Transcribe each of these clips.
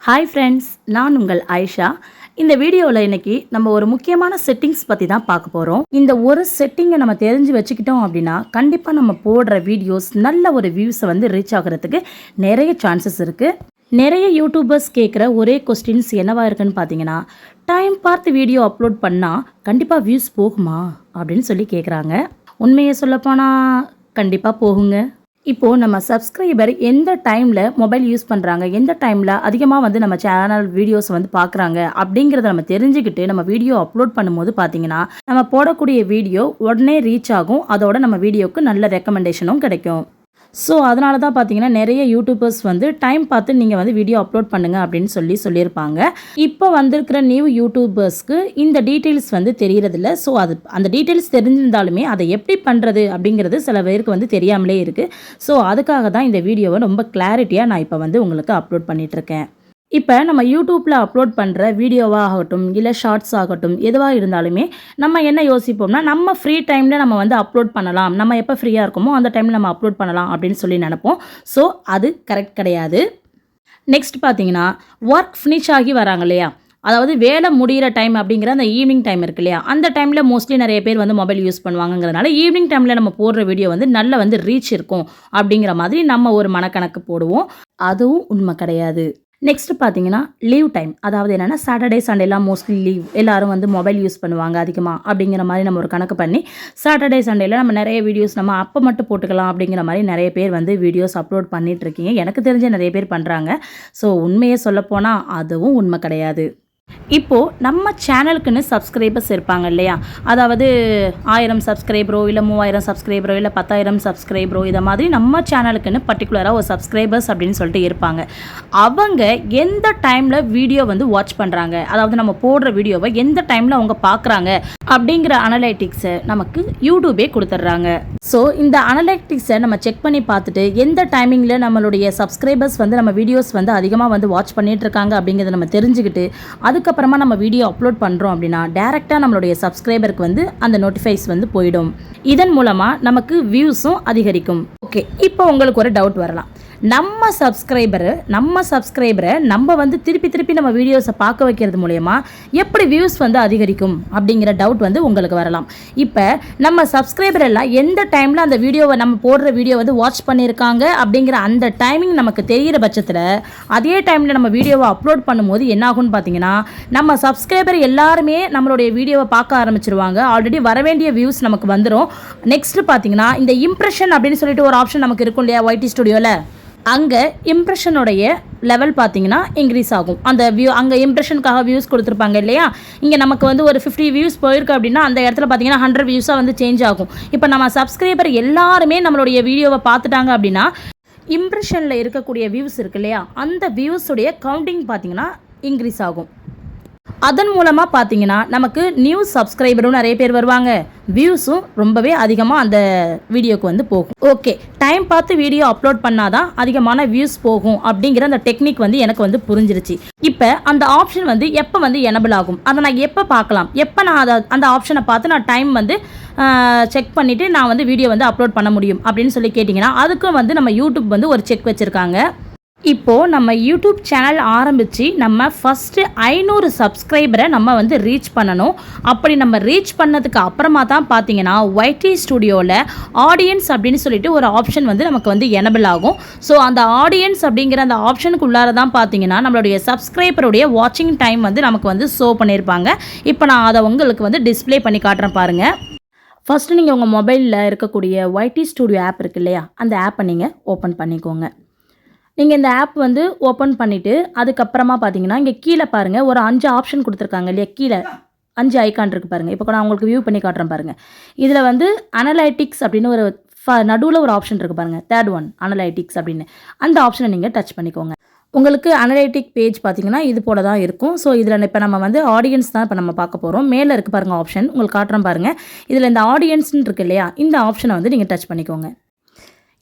Hi friends, நான் உங்கள் ஆயிஷா. இந்த வீடியோவில் இன்னைக்கு நம்ம ஒரு முக்கியமான செட்டிங்ஸ் பற்றி தான் பார்க்க போகிறோம். இந்த ஒரு செட்டிங்கை நம்ம தெரிஞ்சு வச்சுக்கிட்டோம் அப்படின்னா கண்டிப்பாக நம்ம போடுற வீடியோஸ் நல்ல ஒரு வியூஸை ரீச் ஆகிறதுக்கு நிறைய சான்சஸ் இருக்குது. நிறைய யூடியூபர்ஸ் கேட்குற ஒரே கொஸ்டின்ஸ் என்னவா இருக்குன்னு பார்த்தீங்கன்னா, டைம் பார்த்து வீடியோ அப்லோட் பண்ணால் கண்டிப்பாக வியூஸ் போகுமா அப்படின்னு சொல்லி கேட்குறாங்க. உண்மையை சொல்லப்போனால் கண்டிப்பாக போகுங்க. இப்போது நம்ம சப்ஸ்கிரைபர் எந்த டைமில் மொபைல் யூஸ் பண்ணுறாங்க, எந்த டைமில் அதிகமாக நம்ம சேனல் வீடியோஸ் பார்க்குறாங்க அப்படிங்கிறத நம்ம தெரிஞ்சுக்கிட்டு நம்ம வீடியோ அப்லோட் பண்ணும்போது பார்த்தீங்கன்னா நம்ம போடக்கூடிய வீடியோ உடனே ரீச் ஆகும். அதோட நம்ம வீடியோவுக்கு நல்ல ரெக்கமெண்டேஷனும் கிடைக்கும். ஸோ அதனால தான் பார்த்தீங்கன்னா நிறைய யூடியூபர்ஸ் டைம் பார்த்து நீங்கள் வீடியோ அப்லோட் பண்ணுங்கள் அப்படின்னு சொல்லியிருப்பாங்க. இப்போ வந்திருக்கிற நியூ யூடியூபர்ஸ்க்கு இந்த டீட்டெயில்ஸ் தெரியறதில்ல. ஸோ அந்த டீட்டெயில்ஸ் தெரிஞ்சிருந்தாலுமே அதை எப்படி பண்ணுறது அப்படிங்கிறது சில பேருக்கு தெரியாமலே இருக்குது. ஸோ அதுக்காக தான் இந்த வீடியோவை ரொம்ப கிளாரிட்டியாக நான் இப்போ உங்களுக்கு அப்லோட் பண்ணிகிட்ருக்கேன். இப்போ நம்ம யூடியூப்பில் அப்லோட் பண்ணுற வீடியோவாக ஆகட்டும், இல்லை ஷார்ட்ஸ் ஆகட்டும், எதுவாக இருந்தாலுமே நம்ம என்ன யோசிப்போம்னா, நம்ம ஃப்ரீ டைமில் நம்ம அப்லோட் பண்ணலாம், நம்ம எப்போ ஃப்ரீயாக இருக்கோமோ அந்த டைமில் நம்ம அப்லோட் பண்ணலாம் அப்படின்னு சொல்லி நினைப்போம். ஸோ அது கரெக்ட் கிடையாது. நெக்ஸ்ட் பார்த்தீங்கன்னா, ஒர்க் ஃபினிஷ் ஆகி வராங்க இல்லையா, அதாவது வேலை முடிகிற டைம் அப்படிங்கிற அந்த ஈவினிங் டைம் இருக்கு இல்லையா, அந்த டைமில் மோஸ்ட்லி நிறைய பேர் மொபைல் யூஸ் பண்ணுவாங்கங்கிறதுனால ஈவினிங் டைமில் நம்ம போடுற வீடியோ நல்ல ரீச் இருக்கும் அப்படிங்கிற மாதிரி நம்ம ஒரு மனக்கணக்கு போடுவோம். அதுவும் உண்மை கிடையாது. நெக்ஸ்ட் பார்த்தீங்கன்னா லீவ் டைம், அதாவது என்னென்னா சாட்டர்டே சண்டேலாம் மோஸ்ட்லி லீவ், எல்லோரும் மொபைல் யூஸ் பண்ணுவாங்க அதிகமாக அப்படிங்கிற மாதிரி நம்ம ஒரு கணக்கு பண்ணி சாட்டர்டே சண்டேல நம்ம நிறைய வீடியோஸ் நம்ம அப்போ மட்டும் போட்டுக்கலாம் அப்படிங்கிற மாதிரி நிறைய பேர் வீடியோஸ் அப்லோட் பண்ணிகிட்ருக்கீங்க. எனக்கு தெரிஞ்ச நிறைய பேர் பண்ணுறாங்க. ஸோ உண்மையை சொல்லப்போனால் அதுவும் உண்மை கிடையாது. இப்போது நம்ம சேனலுக்குன்னு சப்ஸ்கிரைபர்ஸ் இருப்பாங்க இல்லையா, அதாவது 1000 சப்ஸ்கிரைபரோ இல்லை 3000 சப்ஸ்கிரைபரோ இல்லை 10,000 சப்ஸ்கிரைபரோ இதை மாதிரி நம்ம சேனலுக்குன்னு பர்டிகுலராக ஒரு சப்ஸ்கிரைபர்ஸ் அப்படின்னு சொல்லிட்டு இருப்பாங்க. அவங்க எந்த டைமில் வீடியோ வாட்ச் பண்ணுறாங்க, அதாவது நம்ம போடுற வீடியோவை எந்த டைமில் அவங்க பார்க்குறாங்க அப்படிங்கிற அனலைட்டிக்ஸை நமக்கு யூடியூபே கொடுத்துட்றாங்க. ஸோ இந்த அனலைட்டிக்ஸை நம்ம செக் பண்ணி பார்த்துட்டு எந்த டைமிங்கில் நம்மளுடைய சப்ஸ்கிரைபர்ஸ் நம்ம வீடியோஸ் அதிகமாக வாட்ச் பண்ணிகிட்டு இருக்காங்க அப்படிங்கிறத நம்ம தெரிஞ்சுக்கிட்டு அதுக்கப்புறமா நம்ம வீடியோ அப்லோட் பண்ணுறோம் அப்படின்னா டேரெக்டாக நம்மளுடைய சப்ஸ்கிரைபருக்கு அந்த நோட்டிஃபைஸ் போயிடும். இதன் மூலமாக நமக்கு வியூஸும் அதிகரிக்கும். ஓகே, இப்போ உங்களுக்கு ஒரு டவுட் வரலாம், நம்ம சப்ஸ்கிரைபரை நம்ம திருப்பி நம்ம வீடியோஸை பார்க்க வைக்கிறது மூலயமா எப்படி வியூஸ் அதிகரிக்கும் அப்படிங்கிற டவுட் உங்களுக்கு வரலாம். இப்போ நம்ம சப்ஸ்கிரைபர் எல்லாம் எந்த டைமில் அந்த வீடியோவை நம்ம போடுற வீடியோ வாட்ச் பண்ணியிருக்காங்க அப்படிங்கிற அந்த டைமிங் நமக்கு தெரிகிற பட்சத்தில் அதே டைமில் நம்ம வீடியோவை அப்லோட் பண்ணும்போது என்ன ஆகும்னு பார்த்தீங்கன்னா, நம்ம சப்ஸ்கிரைபர் எல்லாருமே நம்மளுடைய வீடியோவை பார்க்க ஆரம்பிச்சிருவாங்க. ஆல்ரெடி வர வேண்டிய வியூஸ் நமக்கு வந்துடும். நெக்ஸ்ட் பார்த்தீங்கன்னா, இந்த இம்ப்ரெஷன் அப்படின்னு சொல்லிட்டு ஒரு ஆப்ஷன் நமக்கு இருக்கும் இல்லையா YT ஸ்டுடியோவில், அங்கே இம்ப்ரெஷனுடைய லெவல் பார்த்தீங்கன்னா இன்க்ரீஸ் ஆகும். அந்த அங்கே இம்ப்ரெஷனுக்காக வியூஸ் கொடுத்துருப்பாங்க இல்லையா, இங்கே நமக்கு ஒரு 50 வியூஸ் போயிருக்கு அப்படின்னா அந்த இடத்துல பார்த்தீங்கன்னா 100 வியூஸாக சேஞ்ச் ஆகும். இப்போ நம்ம சப்ஸ்கிரைபர் எல்லாருமே நம்மளுடைய வீடியோவை பார்த்துட்டாங்க அப்படின்னா இம்ப்ரெஷனில் இருக்கக்கூடிய வியூஸ் இருக்கு இல்லையா, அந்த வியூஸுடைய கவுண்டிங் பார்த்தீங்கன்னா இன்க்ரீஸ் ஆகும். அதன் மூலமாக பார்த்தீங்கன்னா நமக்கு நியூ சப்ஸ்கிரைபரும் நிறைய பேர் வருவாங்க, வியூஸும் ரொம்பவே அதிகமாக அந்த வீடியோக்கு போகும். ஓகே, டைம் பார்த்து வீடியோ அப்லோட் பண்ணாதான் அதிகமான வியூஸ் போகும் அப்படிங்கிற அந்த டெக்னிக் எனக்கு புரிஞ்சிருச்சு. இப்போ அந்த ஆப்ஷன் எப்போ எனபிள் ஆகும், அதை நான் எப்போ பார்க்கலாம், எப்போ நான் அந்த ஆப்ஷனை பார்த்து நான் டைம் செக் பண்ணிவிட்டு நான் வீடியோ அப்லோட் பண்ண முடியும் அப்படின்னு சொல்லி கேட்டிங்கன்னா, அதுக்கும் நம்ம யூடியூப் ஒரு செக் வச்சுருக்காங்க. இப்போது நம்ம யூடியூப் சேனல் ஆரம்பித்து நம்ம ஃபஸ்ட்டு 500 சப்ஸ்கிரைபரை நம்ம ரீச் பண்ணணும். அப்படி நம்ம ரீச் பண்ணதுக்கு அப்புறமா தான் பார்த்தீங்கன்னா YT ஸ்டுடியோவில் ஆடியன்ஸ் அப்படின்னு சொல்லிட்டு ஒரு ஆப்ஷன் நமக்கு எனபிள் ஆகும். ஸோ அந்த ஆடியன்ஸ் அப்படிங்கிற அந்த ஆப்ஷனுக்கு உள்ளார தான் பார்த்தீங்கன்னா நம்மளுடைய சப்ஸ்கிரைபருடைய வாட்சிங் டைம் நமக்கு ஷோ பண்ணியிருப்பாங்க. இப்போ நான் அதை உங்களுக்கு டிஸ்பிளே பண்ணி காட்டுறேன் பாருங்கள். ஃபஸ்ட்டு நீங்கள் உங்கள் மொபைலில் இருக்கக்கூடிய YT ஸ்டுடியோ ஆப் இருக்கு இல்லையா, அந்த ஆப்பை நீங்கள் ஓப்பன் பண்ணிக்கோங்க. நீங்கள் இந்த ஆப் ஓப்பன் பண்ணிவிட்டு அதுக்கப்புறமா பார்த்தீங்கன்னா இங்கே கீழே பாருங்கள் ஒரு 5 ஆப்ஷன் கொடுத்துருக்காங்க இல்லையா, கீழே 5 ஐக்கான் இருக்குது பாருங்கள். இப்போ நான் உங்களுக்கு வியூ பண்ணி காட்டுறேன் பாருங்கள். இதில் அனலைட்டிக்ஸ் அப்படின்னு ஒரு நடுவில் ஒரு ஆப்ஷன் இருக்குது பாருங்கள், 3rd ஒன் அனலைட்டிக்ஸ் அப்படின்னு. அந்த ஆப்ஷனை நீங்கள் டச் பண்ணிக்கோங்க. உங்களுக்கு அனலைட்டிக் பேஜ் பார்த்தீங்கன்னா இது போல தான் இருக்கும். ஸோ இதில் இப்போ நம்ம ஆடியன்ஸ் தான் இப்போ நம்ம பார்க்க போகிறோம். மேலே இருக்குது பாருங்கள் ஆப்ஷன், உங்களுக்கு காட்டுறேன் பாருங்கள். இதில் இந்த ஆடியன்ஸ்ன்னு இருக்குது இல்லையா, இந்த ஆப்ஷனை நீங்கள் டச் பண்ணிக்கோங்க.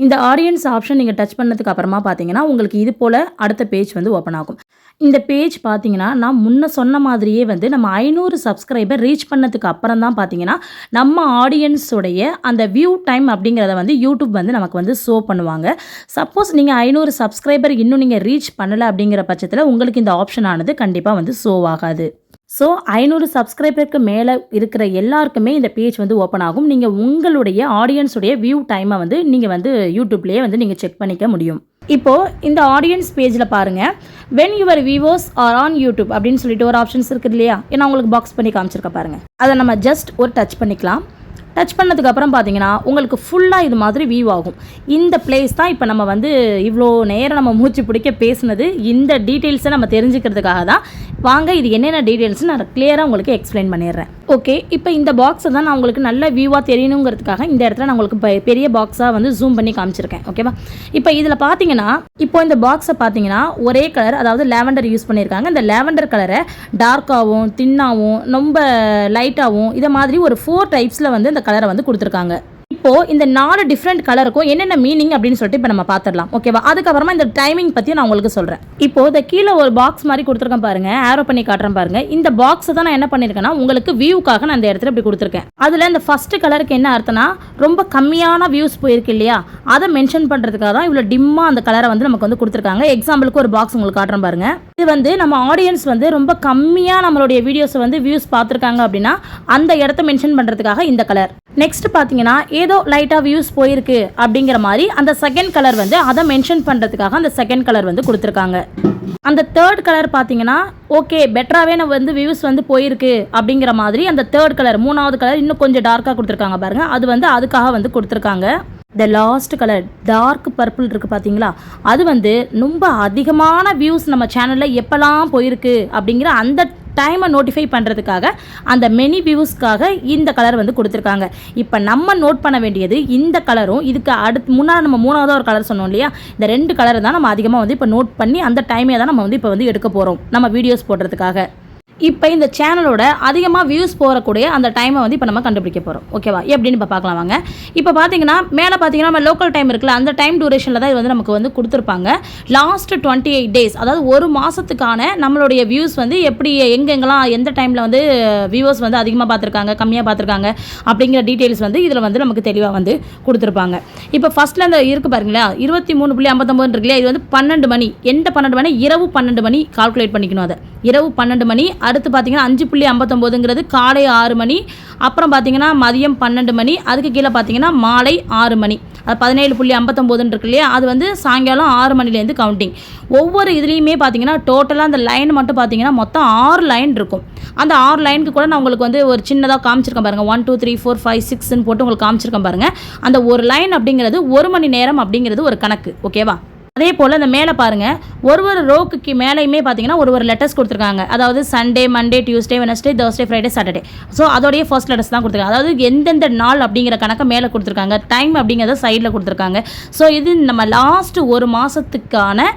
இந்த ஆடியன்ஸ் ஆப்ஷன் நீங்கள் டச் பண்ணதுக்கு அப்புறமா பார்த்தீங்கன்னா உங்களுக்கு இது போல் அடுத்த பேஜ் ஓப்பன் ஆகும். இந்த பேஜ் பார்த்தீங்கன்னா, நான் முன்ன சொன்ன மாதிரியே வந்து நம்ம 500 சப்ஸ்கிரைபர் ரீச் பண்ணதுக்கு அப்புறம் தான் பார்த்தீங்கன்னா, நம்ம ஆடியன்ஸுடைய அந்த வியூ டைம் அப்படிங்கிறத வந்து யூடியூப் வந்து நமக்கு வந்து ஷோ பண்ணுவாங்க. சப்போஸ் நீங்க 500 சப்ஸ்கிரைபர் இன்னும் நீங்க ரீச் பண்ணல அப்படிங்கிற பட்சத்தில, உங்களுக்கு இந்த ஆப்ஷன் ஆனது கண்டிப்பா வந்து ஷோ ஆகாது. ஸோ 500 சப்ஸ்கிரைபருக்கு மேலே இருக்கிற எல்லாருக்குமே இந்த பேஜ் வந்து ஓப்பன் ஆகும். நீங்கள் உங்களுடைய ஆடியன்ஸுடைய வியூ டைமை வந்து நீங்கள் வந்து யூடியூப்லேயே வந்து நீங்கள் செக் பண்ணிக்க முடியும். இப்போது இந்த ஆடியன்ஸ் பேஜில் பாருங்கள், when your viewers are on YouTube அப்படின்னு சொல்லிட்டு ஒரு ஆப்ஷன்ஸ் இருக்குது இல்லையா? ஏன்னா உங்களுக்கு பாக்ஸ் பண்ணி காமிச்சிருக்க பாருங்கள். அதை நம்ம ஜஸ்ட் ஒரு டச் பண்ணிக்கலாம். டச் பண்ணதுக்கப்புறம் பார்த்தீங்கன்னா உங்களுக்கு ஃபுல்லாக இது மாதிரி வியூ ஆகும். இந்த பிளேஸ் தான் இப்போ நம்ம வந்து இவ்வளோ நேரம் நம்ம மூச்சு பிடிக்க பேசுனது. இந்த டீட்டெயில்ஸை நம்ம தெரிஞ்சுக்கிறதுக்காக தான். வாங்க இது என்னென்ன டீட்டெயில்ஸ் நான் கிளியராக உங்களுக்கு எக்ஸ்பிளைன் பண்ணிடுறேன். ஓகே, இப்போ இந்த பாக்ஸை தான் நான் உங்களுக்கு நல்ல வியூவாக தெரியணுங்கிறதுக்காக இந்த இடத்துல நான் உங்களுக்கு பெரிய பாக்ஸாக வந்து ஜூம் பண்ணி காமிச்சிருக்கேன். ஓகேவா? இப்போ இதில் பார்த்தீங்கன்னா, இப்போ இந்த பாக்ஸை பார்த்தீங்கன்னா ஒரே கலர், அதாவது லேவண்டர் யூஸ் பண்ணியிருக்காங்க. இந்த லேவண்டர் கலரை டார்க்காகவும் தின்னாகவும் ரொம்ப லைட்டாகவும் இதை மாதிரி ஒரு 4 டைப்ஸில் வந்து இந்த கலரை வந்து கொடுத்துருக்காங்க. இப்போ இந்த 4 டிஃப்ரெண்ட் கலருக்கும் என்னென்ன மீனிங் அப்படின்னு சொல்லிட்டு இப்போ நம்ம பார்த்துடலாம். ஓகேவா? அதுக்கப்புறமா இந்த டைமிங் பற்றி நான் உங்களுக்கு சொல்கிறேன். இப்போ இந்த கீழே ஒரு பாக்ஸ் மாதிரி கொடுத்துருக்கேன் பாருங்க, ஆரோ பண்ணி காட்டுறேன் பாருங்க. இந்த பாக்ஸை தான் நான் என்ன பண்ணியிருக்கேன்னா உங்களுக்கு வியூக்காக நான் இந்த இடத்துல இப்படி கொடுத்துருக்கேன். அதில் இந்த ஃபர்ஸ்ட் கலருக்கு என்ன அர்த்தம்னா ரொம்ப கம்மியான வியூஸ் போயிருக்கு இல்லையா, அதை மென்ஷன் பண்ணுறதுக்காக தான் இவ்வளோ டிம்மாக அந்த கலரை வந்து நமக்கு வந்து கொடுத்துருக்காங்க. எக்ஸாம்பிளுக்கு ஒரு பாக்ஸ் உங்களுக்கு காட்டுறேன் பாருங்க. இது வந்து நம்ம ஆடியன்ஸ் வந்து ரொம்ப கம்மியாக நம்மளுடைய வீடியோஸை வந்து வியூஸ் பார்த்துருக்காங்க அப்படின்னா அந்த இடத்த மென்ஷன் பண்ணுறதுக்காக இந்த கலர். நெக்ஸ்ட் பார்த்தீங்கன்னா ஏதோ லைட்டாக வியூஸ் போயிருக்கு அப்படிங்கிற மாதிரி அந்த செகண்ட் கலர் வந்து அதை மென்ஷன் பண்ணுறதுக்காக அந்த செகண்ட் கலர் வந்து கொடுத்துருக்காங்க. அந்த தேர்ட் கலர் பார்த்தீங்கன்னா ஓகே பெட்டராகவே நம்ம வந்து வியூஸ் வந்து போயிருக்கு அப்படிங்கிற மாதிரி அந்த தேர்ட் கலர், மூணாவது கலர் இன்னும் கொஞ்சம் டார்க்காக கொடுத்துருக்காங்க பாருங்க. அது வந்து அதுக்காக வந்து கொடுத்துருக்காங்க. இந்த லாஸ்ட் கலர் டார்க் பர்பிள் இருக்குது பார்த்தீங்களா, அது வந்து ரொம்ப அதிகமான வியூஸ் நம்ம சேனலில் எப்போல்லாம் போயிருக்கு அப்படிங்கிற அந்த டைமை நோட்டிஃபை பண்ணுறதுக்காக அந்த மெனி வியூஸ்க்காக இந்த கலர் வந்து கொடுத்துருக்காங்க. இப்போ நம்ம நோட் பண்ண வேண்டியது இந்த கலரும் இதுக்கு அடுத்து முன்னாடி நம்ம மூணாவதாக ஒரு கலர் சொன்னோம் இல்லையா, இந்த 2 கலர் தான் நம்ம அதிகமாக வந்து இப்போ நோட் பண்ணி அந்த டைமே தான் நம்ம வந்து இப்போ வந்து எடுக்க போகிறோம் நம்ம வீடியோஸ் போடுறதுக்காக. இப்போ இந்த சேனலோட அதிகமாக வியூஸ் போகக்கூடிய அந்த டைமை வந்து இப்போ நம்ம கண்டுபிடிக்க போகிறோம். ஓகேவா? எப்படின்னு இப்போ பார்க்கலாம் வாங்க. இப்போ பார்த்தீங்கன்னா மேலே பார்த்தீங்கன்னா நம்ம லோக்கல் டைம் இருக்குல்ல, அந்த டைம் டூரேஷனில் தான் இது வந்து நமக்கு வந்து கொடுத்துருப்பாங்க. லாஸ்ட் 28 டேஸ், அதாவது ஒரு மாதத்துக்கான நம்மளுடைய வியூஸ் வந்து எப்படி எங்கெங்கெல்லாம் எந்த டைமில் வந்து வியூவர்ஸ் வந்து அதிகமாக பார்த்துருக்காங்க கம்மியாக பார்த்துருக்காங்க அப்படிங்கிற டீட்டெயில்ஸ் வந்து இதில் வந்து நமக்கு தெளிவாக வந்து கொடுத்துருப்பாங்க. இப்போ ஃபஸ்ட்டில் அந்த இருக்குது பாருங்களா 23.59 இருக்குல்லையா, இது வந்து 12 மணி. எந்த 12 மணி? இரவு 12 மணி கால்குலேட் பண்ணிக்கணும். அதை இரவு 12 மணி. அடுத்து பார்த்தீங்கன்னா 5.59ங்கிறது காலை 6 மணி. அப்புறம் பார்த்தீங்கன்னா மதியம் 12 மணி. அதுக்கு கீழே பார்த்தீங்கன்னா மாலை 6 மணி. அது 17.59 இருக்கு இல்லையா, அது வந்து சாயங்காலம் 6 மணிலேருந்து கவுண்டிங். ஒவ்வொரு இதுலேயுமே பார்த்தீங்கன்னா டோட்டலாக அந்த லைன் மட்டும் பார்த்தீங்கன்னா மொத்தம் 6 லைன் இருக்கும். அந்த 6 லைனுக்கு கூட நான் உங்களுக்கு வந்து ஒரு சின்னதாக காமிச்சிருக்கேன் பாருங்கள். 1 2 3 4 5 6ன்னு போட்டு உங்களுக்கு காமிச்சிருக்கேன் பாருங்கள். அந்த ஒரு லைன் அப்படிங்கிறது 1 மணி நேரம் அப்படிங்கிறது ஒரு கணக்கு. ஓகேவா? அதே போல் இந்த மேலே பாருங்கள், ஒரு ரோக்கு மேலேயுமே பார்த்தீங்கன்னா ஒரு லெட்டர்ஸ் கொடுத்துருக்காங்க. அதாவது Sunday, Monday, Tuesday, Wednesday, Thursday, Friday, Saturday. So அதோடைய ஃபர்ஸ்ட் லெட்டர்ஸ் தான் கொடுத்துருக்காங்க. அதாவது எந்தெந்த நாள் அப்படிங்கிற கணக்கை மேலே கொடுத்துருக்காங்க, டைம் அப்படிங்கிறத சைடில் கொடுத்துருக்காங்க. ஸோ இது நம்ம லாஸ்ட் ஒரு மாதத்துக்கான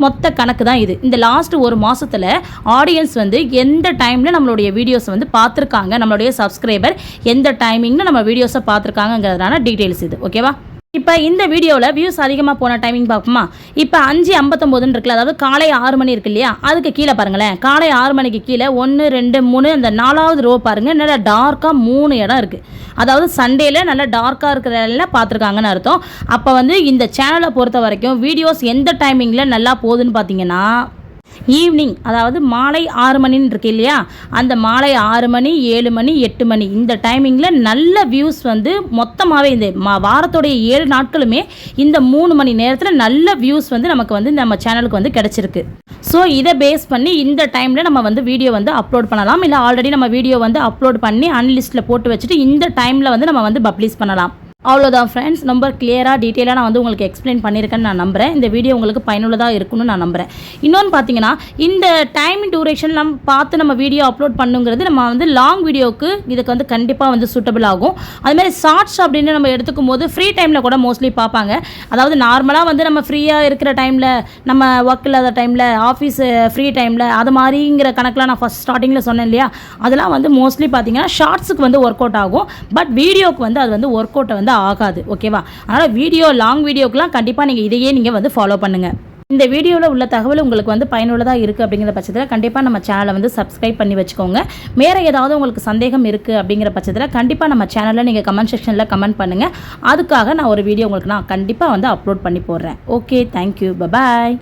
மொத்த கணக்கு தான் இது. இந்த லாஸ்ட் ஒரு மாதத்தில் ஆடியன்ஸ் வந்து எந்த டைமில் நம்மளுடைய வீடியோஸை வந்து பார்த்துருக்காங்க, நம்மளுடைய சப்ஸ்கிரைபர் எந்த டைமிங்கில் நம்ம வீடியோஸை பார்த்துருக்காங்கிறதுனால டீட்டெயில்ஸ் இது. ஓகேவா? இப்போ இந்த வீடியோவில் வியூஸ் அதிகமாக போன டைமிங் பார்ப்போமா? இப்போ 5:59 இருக்குல்ல, அதாவது காலை 6 மணி இருக்கு இல்லையா, அதுக்கு கீழே பாருங்களேன். காலை 6 மணிக்கு கீழே 1 2 3 அந்த 4வது ரோ பாருங்கள், நல்லா டார்க்காக 3 இடம் இருக்குது. அதாவது சண்டேல நல்லா டார்க்காக இருக்கிற பார்த்துருக்காங்கன்னு அர்த்தம். அப்போ வந்து இந்த சேனலை பொறுத்த வரைக்கும் வீடியோஸ் எந்த டைமிங்கில் நல்லா போகுதுன்னு பார்த்தீங்கன்னா ஈவினிங், அதாவது மாலை 6 மணின்னு இருக்கு இல்லையா, அந்த மாலை 6 மணி 7 மணி 8 மணி இந்த டைமிங்கில் நல்ல வியூஸ் வந்து மொத்தமாகவே இந்த வாரத்துடைய 7 நாட்களுமே இந்த 3 மணி நேரத்தில் நல்ல வியூஸ் வந்து நமக்கு வந்து நம்ம சேனலுக்கு வந்து கிடச்சிருக்கு. ஸோ இதை பேஸ் பண்ணி இந்த டைமில் நம்ம வந்து வீடியோ வந்து அப்லோட் பண்ணலாம். இல்லை ஆல்ரெடி நம்ம வீடியோ வந்து அப்லோட் பண்ணி அன்லிஸ்ட்டில் போட்டு வச்சுட்டு இந்த டைமில் வந்து நம்ம வந்து பப்ளிஷ் பண்ணலாம். அவ்வளோதான் ஃப்ரெண்ட்ஸ், ரொம்ப கிளியராக டீட்டெயிலாக நான் வந்து உங்களுக்கு எக்ஸ்பிளைன் பண்ணியிருக்கேன்னு நான் நம்புகிறேன். இந்த வீடியோ உங்களுக்கு பயனுள்ளதாக இருக்குன்னு நான் நம்புகிறேன். இன்னொன்று பார்த்தீங்கன்னா இந்த டைம் டியூரேஷன் நம்ம பார்த்து நம்ம வீடியோ அப்லோட் பண்ணுங்கிறது நம்ம வந்து லாங் வீடியோவுக்கு இதுக்கு வந்து கண்டிப்பாக வந்து சூட்டபிள் ஆகும். அதுமாதிரி ஷார்ட்ஸ் அப்படின்னு நம்ம எடுத்துக்கும் போது ஃப்ரீ டைமில் கூட மோஸ்ட்லி பார்ப்பாங்க. அதாவது நார்மலாக வந்து நம்ம ஃப்ரீயாக இருக்கிற டைமில், நம்ம ஒர்க் இல்லாத டைமில், ஆஃபீஸ் ஃப்ரீ டைமில், அது மாதிரிங்கிற கணக்கெலாம் நான் ஃபஸ்ட் ஸ்டார்டிங்கில் சொன்னேன் இல்லையா, அதெல்லாம் வந்து மோஸ்ட்லி பார்த்தீங்கன்னா ஷார்ட்ஸுக்கு வந்து ஒர்க் அவுட் ஆகும். பட் வீடியோவுக்கு வந்து அது வந்து ஒர்க் அவுட்டை வந்து ஆகாது. ஓகேவா? அதனால் லாங் வீடியோக்கெலாம் கண்டிப்பாக நீங்கள் இதையே நீங்கள் வந்து ஃபாலோ பண்ணுங்கள். இந்த வீடியோவில் உள்ள தகவல் உங்களுக்கு வந்து பயனுள்ளதாக இருக்குது அப்படிங்கிற பட்சத்தில் கண்டிப்பாக நம்ம சேனலை வந்து சப்ஸ்கிரைப் பண்ணி வச்சுக்கோங்க. வேறு ஏதாவது உங்களுக்கு சந்தேகம் இருக்குது அப்படிங்கிற பட்சத்தில் கண்டிப்பாக நம்ம சேனலில் நீங்கள் கமெண்ட் செக்ஷனில் கமெண்ட் பண்ணுங்கள். அதுக்காக நான் ஒரு வீடியோ உங்களுக்கு நான் கண்டிப்பாக வந்து அப்லோட் பண்ணி போடுறேன். ஓகே, தேங்க்யூ, பாய்.